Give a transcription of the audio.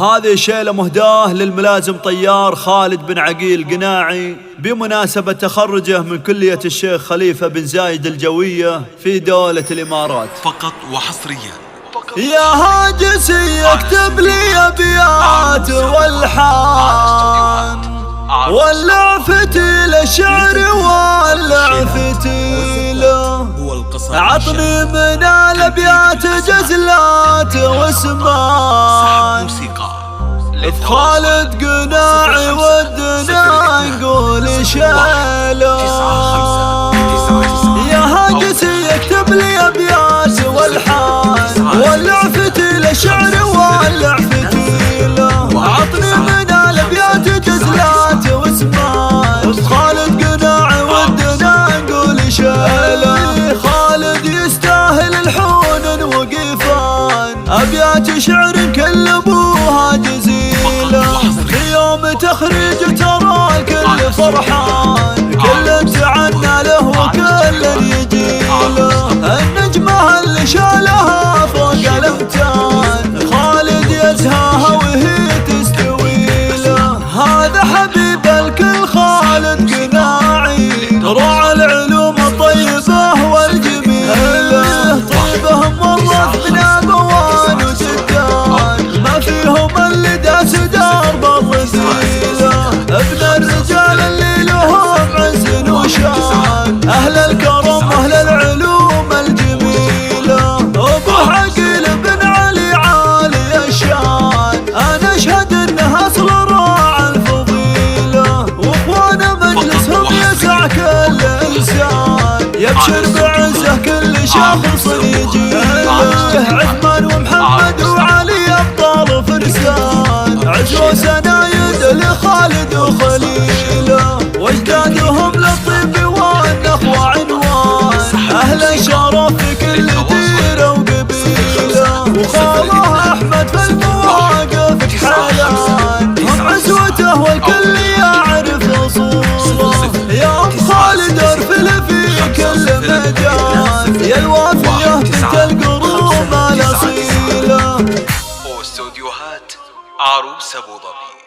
هذه شيلة مهداة للملازم طيار خالد بن عقيل قناعي بمناسبة تخرجه من كلية الشيخ خليفة بن زايد الجوية في دولة الإمارات. فقط وحصريا. يا هاجسي اكتب لي أبيات والحان، ولع فتيل الشعر ولع فتيله، عطني من الأبيات جزلات واسمان، خالد قناعي ودنا نقول شيله. يا هاجسي اكتب لي أبيات والحان، ولع فتيل الشعر ولع فتيله، عطني من الأبيات جزلات واسمان، خالد قناعي ودنا نقول شيله. خالد يستاهل الحون وقيفان، أبيات شعر كل أبوها جزيلة، في يوم تخريج ترى الكل فرحان، كل تعنى له وكل يجيله، النجمة اللي شالها فوق الأمتان، خالد يزهاها وهي تستوي له. هذا حبيب الكل خالد قناعي، راعى العلوم الطيبة والجميلة، طيبهم ورث من أبوان وجدان، ما فيهم اللي داس درب الرذيلة، ابن الرجال اللي لهم عز وشان، أهل الكرم أهل العلوم الجميلة، أبو عقيل بن علي عالي الشان، أنا أشهد إنه أصل راعى الفضيلة، وإخوان مجلسهم يسع كل إنسان، يبشر بعزه كل شخص يجيله، عثمان ومحمد وعلي أبطال فرسان، عزوة سنايد لخالد وخليله، واجدادهم للطيب والنخوة عنوان، أهل الشرف في كل ديرة وقبيلة، وخاله أحمد في المواقف حلان، هم عزوته والكل يعرف أصوله، يا أم خالد ارفل في كل مجال، يا الوافية بنت القروم الأصيلة. واستوديوهات عروس أبو ظبي.